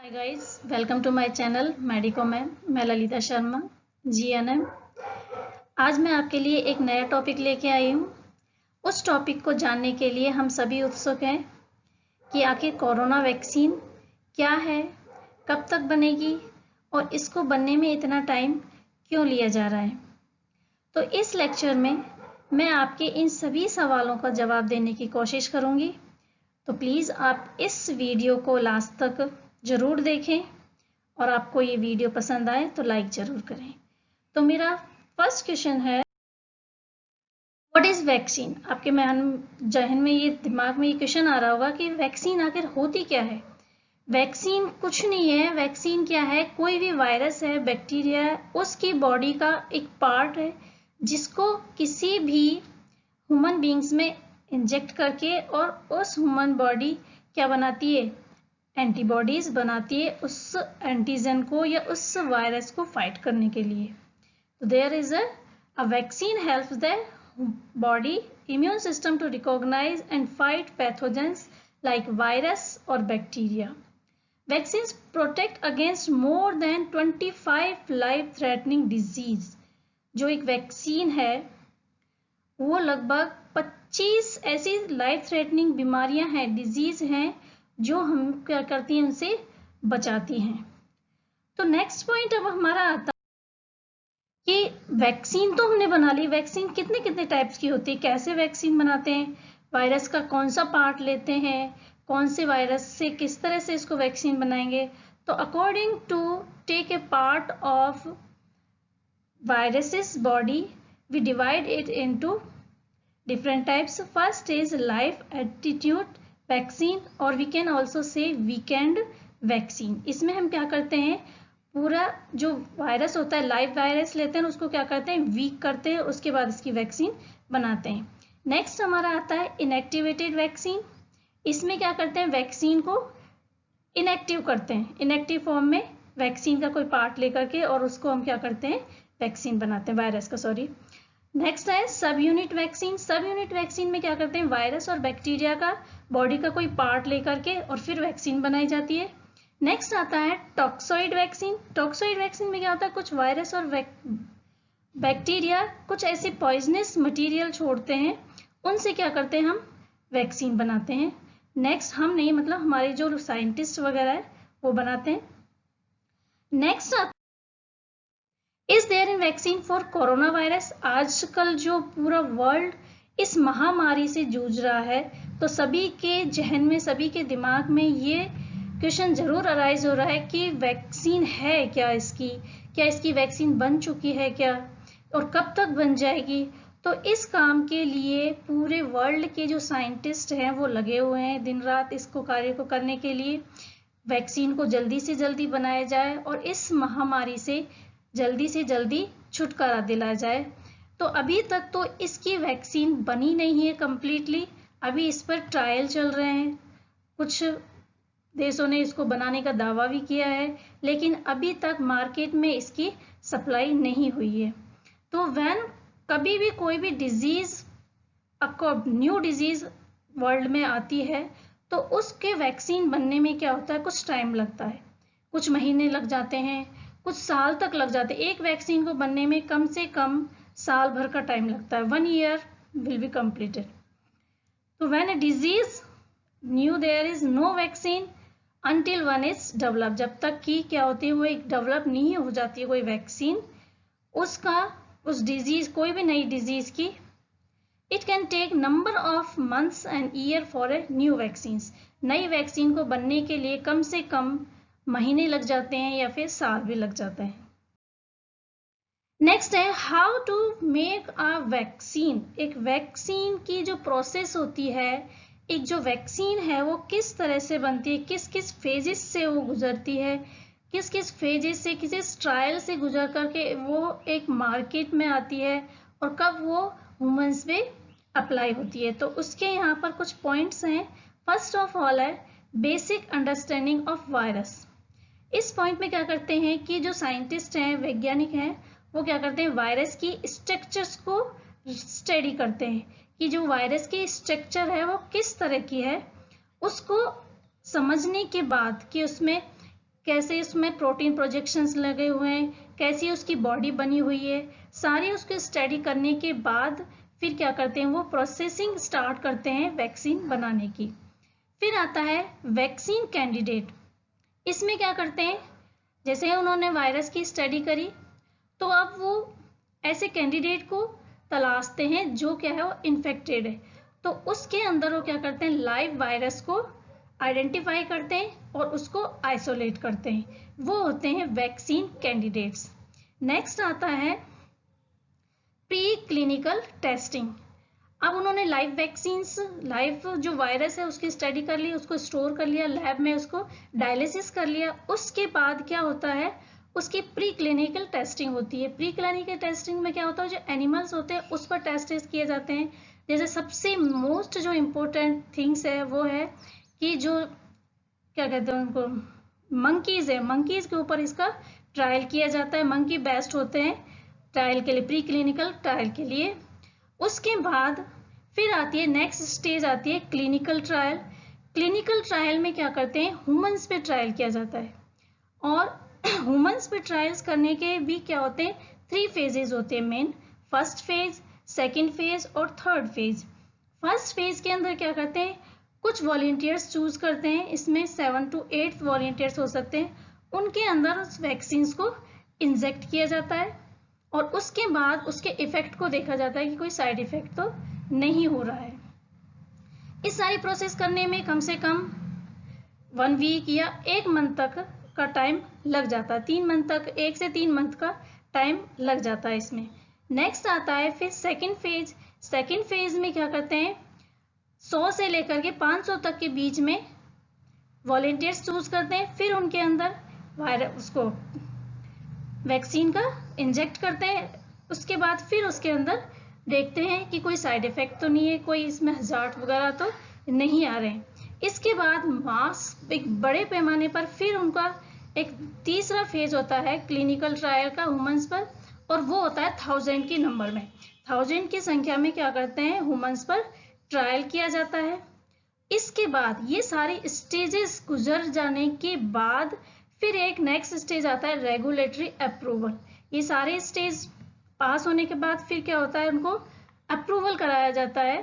Hi guys, welcome to my channel medico ma'am. मैं Lalita Sharma, GNM. आज मैं आपके लिए एक नया टॉपिक लेके आई हूँ। उस टॉपिक को जानने के लिए हम सभी उत्सुक हैं कि आखिर कोरोना वैक्सीन क्या है, कब तक बनेगी और इसको बनने में इतना टाइम क्यों लिया जा रहा है। तो इस लेक्चर में मैं आपके इन सभी सवालों का जवाब देने की कोशिश करूँगी। तो प्लीज़ आप इस वीडियो को लास्ट तक ज़रूर देखें और आपको ये वीडियो पसंद आए तो लाइक ज़रूर करें। तो मेरा फर्स्ट क्वेश्चन है, व्हाट इज़ वैक्सीन। आपके जहन में ये दिमाग में ये क्वेश्चन आ रहा होगा कि वैक्सीन आखिर होती क्या है। वैक्सीन कुछ नहीं है। वैक्सीन क्या है? कोई भी वायरस है, बैक्टीरिया है, उसकी बॉडी का एक पार्ट है जिसको किसी भी ह्यूमन बींग्स में इंजेक्ट करके और उस ह्यूमन बॉडी क्या बनाती है, एंटीबॉडीज बनाती है उस एंटीजन को या उस वायरस को फाइट करने के लिए। तो there is a vaccine helps the body immune system to recognise and fight pathogens like virus और bacteria. Vaccines protect against more than 25 life threatening disease. जो एक वैक्सीन है वो लगभग 25 ऐसी लाइफ थ्रेटनिंग बीमारियां हैं, डिजीज हैं जो हम क्या करती हैं, उनसे बचाती हैं। तो नेक्स्ट पॉइंट अब हमारा आता है कि वैक्सीन तो हमने बना ली। वैक्सीन कितने कितने टाइप्स की होती है, कैसे वैक्सीन बनाते हैं, वायरस का कौन सा पार्ट लेते हैं, कौन से वायरस से किस तरह से इसको वैक्सीन बनाएंगे। तो according to take a part of viruses body, we divide it into different types. First is live attitude vaccine or we can also say weekend vaccine. इसमें हम क्या करते हैं, पूरा जो वायरस होता है, लाइव वायरस लेते हैं, उसको क्या करते हैं, वीक करते हैं, उसके बाद इसकी वैक्सीन बनाते हैं। नेक्स्ट हमारा आता है इनएक्टिवेटेड वैक्सीन। इसमें क्या करते हैं, वैक्सीन को इनएक्टिव करते हैं, इनएक्टिव फॉर्म में वैक्सीन का कोई पार्ट लेकर के और उसको हम क्या करते हैं, वैक्सीन बनाते हैं, वायरस का, सॉरी। नेक्स्ट है सब यूनिट वैक्सीन। सब यूनिट वैक्सीन में क्या करते हैं, वायरस और बैक्टीरिया का बॉडी का कोई पार्ट लेकर के और फिर वैक्सीन बनाई जाती है। नेक्स्ट आता है टॉक्सोइड वैक्सीन। टॉक्सोइड वैक्सीन में क्या होता है, कुछ वायरस और बैक्टीरिया कुछ ऐसे पॉइजनस मटेरियल छोड़ते हैं, उनसे क्या करते हैं, हम वैक्सीन बनाते हैं। नेक्स्ट हम नहीं, मतलब हमारे जो साइंटिस्ट वगैरह है वो बनाते हैं। Next is there in vaccine for corona virus. आजकल जो पूरा वर्ल्ड इस महामारी से जूझ रहा है, तो सभी के जहन में, सभी के दिमाग में ये क्वेश्चन जरूर अराइज हो रहा है कि वैक्सीन है क्या इसकी, क्या इसकी वैक्सीन बन चुकी है क्या, और कब तक बन जाएगी। तो इस काम के लिए पूरे वर्ल्ड के जो साइंटिस्ट हैं वो लगे हुए हैं दिन रात इसको कार्य को करने के लिए। वैक्सीन को जल्दी से जल्दी बनाया जाए और इस महामारी से जल्दी छुटकारा दिलाया जाए। तो अभी तक तो इसकी वैक्सीन बनी नहीं है कंप्लीटली, अभी इस पर ट्रायल चल रहे हैं। कुछ देशों ने इसको बनाने का दावा भी किया है, लेकिन अभी तक मार्केट में इसकी सप्लाई नहीं हुई है। तो कभी भी कोई भी डिजीज, न्यू डिजीज वर्ल्ड में आती है, तो उसके वैक्सीन बनने में क्या होता है, कुछ टाइम लगता है, कुछ महीने लग जाते हैं, कुछ साल तक लग जाते हैं। एक वैक्सीन को बनने में कम से कम साल भर का टाइम लगता है, 1 year विल बी कंप्लीटेड। तो when a disease new, there is no vaccine until one is develop. जब तक कि क्या होती है, वो एक डेवलप नहीं हो जाती है कोई वैक्सीन, उस डिजीज, कोई भी नई डिजीज की, it can take number of months and year for a new vaccines. नई वैक्सीन को बनने के लिए कम से कम महीने लग जाते हैं या फिर साल भी लग जाता है। नेक्स्ट है how to make a vaccine. एक वैक्सीन की जो प्रोसेस होती है, एक जो वैक्सीन है वो किस तरह से बनती है, किस किस फेजेस से वो गुजरती है, किस किस फेजेस से, किस ट्रायल से गुजर करके वो एक मार्केट में आती है और कब वो ह्यूमंस पे अप्लाई होती है। तो उसके यहाँ पर कुछ पॉइंट्स हैं। फर्स्ट ऑफ ऑल है बेसिक अंडरस्टैंडिंग ऑफ वायरस। इस पॉइंट में क्या करते हैं कि जो साइंटिस्ट हैं, वैज्ञानिक हैं, वो क्या करते हैं, वायरस की स्ट्रक्चर्स को स्टडी करते हैं कि जो वायरस की स्ट्रक्चर है वो किस तरह की है। उसको समझने के बाद कि उसमें कैसे उसमें प्रोटीन प्रोजेक्शंस लगे हुए हैं, कैसी उसकी बॉडी बनी हुई है, सारी उसकी स्टडी करने के बाद फिर क्या करते हैं, वो प्रोसेसिंग स्टार्ट करते हैं वैक्सीन बनाने की। फिर आता है वैक्सीन कैंडिडेट। इसमें क्या करते हैं, जैसे उन्होंने वायरस की स्टडी करी तो अब वो ऐसे कैंडिडेट को तलाशते हैं जो क्या है वो इन्फेक्टेड है, तो उसके अंदर वो क्या करते हैं, लाइव वायरस को आइडेंटिफाई करते हैं और उसको आइसोलेट करते हैं, वो होते हैं वैक्सीन कैंडिडेट्स। नेक्स्ट आता है प्री क्लिनिकल टेस्टिंग। अब उन्होंने लाइव वैक्सीन्स, लाइव जो वायरस है उसकी स्टडी कर ली, उसको स्टोर कर लिया लैब में, उसको डायलिसिस कर लिया, उसके बाद क्या होता है, उसकी प्री क्लिनिकल टेस्टिंग होती है। प्री क्लिनिकल टेस्टिंग में क्या होता है, जो एनिमल्स होते हैं उस पर टेस्ट किए जाते हैं। जैसे सबसे मोस्ट जो इम्पोर्टेंट थिंग्स है वो है कि जो क्या कहते हैं उनको, मंकीज है, मंकीज के ऊपर इसका ट्रायल किया जाता है। मंकी बेस्ट होते हैं ट्रायल के लिए, प्री क्लिनिकल ट्रायल के लिए। उसके बाद फिर आती है नेक्स्ट स्टेज, आती है क्लिनिकल ट्रायल। क्लिनिकल ट्रायल में क्या करते हैं, ह्यूमंस पे ट्रायल किया जाता है, और ह्यूमंस पे ट्रायल्स करने के भी क्या होते हैं, 3 फेजेस होते हैं main, first phase, second phase और थर्ड फेज। फर्स्ट फेज के अंदर क्या करते हैं, कुछ वॉलंटियर्स चूज करते हैं, इसमें 7 to 8 वॉलंटियर्स हो सकते हैं, उनके अंदर उस वैक्सीन को इंजेक्ट किया जाता है और उसके बाद उसके इफेक्ट को देखा जाता है कि कोई साइड इफेक्ट तो नहीं हो रहा है। इस सारी प्रोसेस करने में कम से कम 1 वीक या 1 मंथ तक का टाइम लग जाता है, 3 मंथ तक, 1 से 3 मंथ का टाइम लग जाता है इसमें। नेक्स्ट आता है फिर सेकेंड फेज। सेकेंड फेज में क्या करते हैं, 100 से लेकर के 500 तक के बीच में वॉलंटियर्स चूज करते हैं, फिर उनके अंदर वायरस उसको वैक्सीन का इंजेक्ट करते हैं, उसके बाद फिर उसके अंदर देखते हैं कि कोई साइड इफेक्ट तो नहीं है, कोई इसमें हजार्ड वगैरह तो नहीं आ रहे हैं। इसके बाद मास एक बड़े पैमाने पर फिर उनका एक तीसरा फेज होता है क्लिनिकल ट्रायल का ह्यूमंस पर, और वो होता है 1000 की नंबर में, 1000 की संख्या में क्या करते हैं, ह्यूमंस पर ट्रायल किया जाता है। इसके बाद ये सारी स्टेजेस गुजर जाने के बाद फिर एक नेक्स्ट स्टेज आता है रेगुलेटरी अप्रूवल। ये सारे स्टेज पास होने के बाद फिर क्या होता है, उनको अप्रूवल कराया जाता है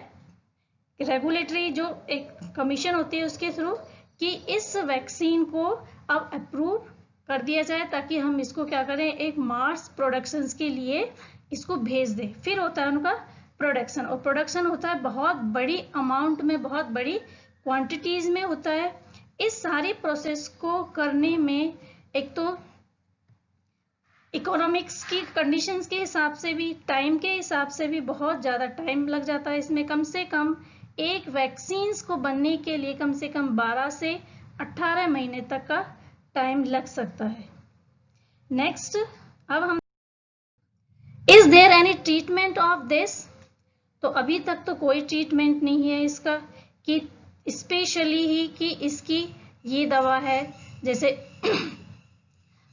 रेगुलेटरी जो एक कमीशन होती है उसके थ्रू, कि इस वैक्सीन को अब अप्रूव कर दिया जाए ताकि हम इसको क्या करें, एक मास प्रोडक्शंस के लिए इसको भेज दें। फिर होता है उनका प्रोडक्शन, और प्रोडक्शन होता है बहुत बड़ी अमाउंट में, बहुत बड़ी क्वांटिटीज में होता है। इस सारी प्रोसेस को करने में एक तो इकोनॉमिक्स की कंडीशंस के हिसाब से भी, टाइम के हिसाब से भी बहुत ज़्यादा टाइम लग जाता है। इसमें कम से कम एक वैक्सीन्स को बनने के लिए कम से कम 12 से 18 महीने तक का टाइम लग सकता है। नेक्स्ट, अब हम is there any treatment of this, तो अभी तक तो कोई ट्रीटमेंट नहीं है इसका, कि स्पेशली ही कि इसकी ये दवा है, जैसे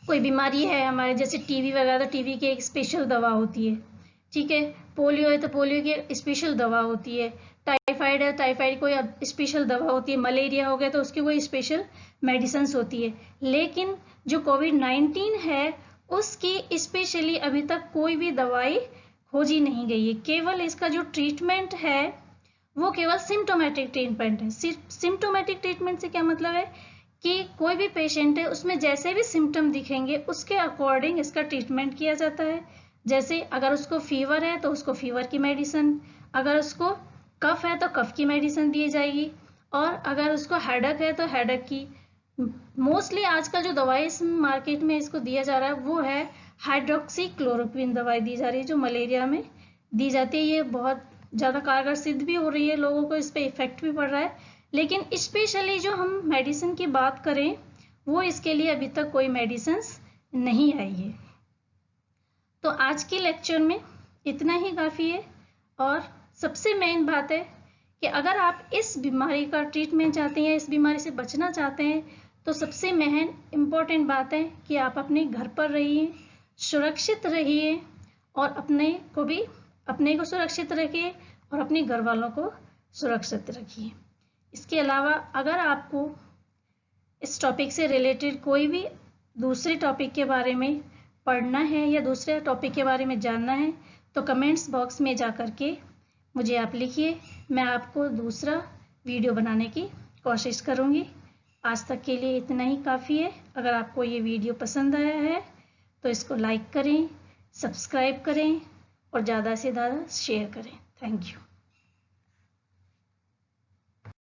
कोई बीमारी है हमारे, जैसे टीबी वगैरह, तो टीबी की एक स्पेशल दवा होती है, ठीक है, पोलियो है तो पोलियो की स्पेशल दवा होती है, टाइफाइड है, टाइफाइड कोई स्पेशल दवा होती है, मलेरिया हो गया तो उसकी कोई स्पेशल मेडिसिन होती है। लेकिन जो कोविड-19 है उसकी स्पेशली अभी तक कोई भी दवाई खोजी नहीं गई है, केवल इसका जो ट्रीटमेंट है वो केवल सिम्टोमेटिक ट्रीटमेंट है। सिम्टोमेटिक ट्रीटमेंट से क्या मतलब है कि कोई भी पेशेंट है उसमें जैसे भी सिम्टम दिखेंगे उसके अकॉर्डिंग इसका ट्रीटमेंट किया जाता है। जैसे अगर उसको फीवर है तो उसको फीवर की मेडिसिन, अगर उसको कफ है तो कफ की मेडिसिन दी जाएगी, और अगर उसको हेडेक है तो हेडेक की। मोस्टली आजकल जो दवाई इस मार्केट में इसको दिया जा रहा है वो है हाइड्रोक्सी क्लोरोक्विन दवाई दी जा रही है, जो मलेरिया में दी जाती है। ये बहुत ज़्यादा कारगर सिद्ध भी हो रही है, लोगों को इस पर इफेक्ट भी पड़ रहा है। लेकिन स्पेशली जो हम मेडिसिन की बात करें वो इसके लिए अभी तक कोई मेडिसिन नहीं आई है। तो आज के लेक्चर में इतना ही काफ़ी है, और सबसे मेन बात है कि अगर आप इस बीमारी का ट्रीटमेंट चाहते हैं, इस बीमारी से बचना चाहते हैं, तो सबसे मेन इम्पोर्टेंट बात है कि आप अपने घर पर रहिए, सुरक्षित रहिए, और अपने को सुरक्षित रखिए और अपने घर वालों को सुरक्षित रखिए। इसके अलावा अगर आपको इस टॉपिक से रिलेटेड कोई भी दूसरे टॉपिक के बारे में पढ़ना है या दूसरे टॉपिक के बारे में जानना है तो कमेंट्स बॉक्स में जा कर के मुझे आप लिखिए, मैं आपको दूसरा वीडियो बनाने की कोशिश करूँगी। आज तक के लिए इतना ही काफ़ी है। अगर आपको ये वीडियो पसंद आया है तो इसको लाइक करें, सब्सक्राइब करें और ज़्यादा से ज़्यादा शेयर करें। Thank you.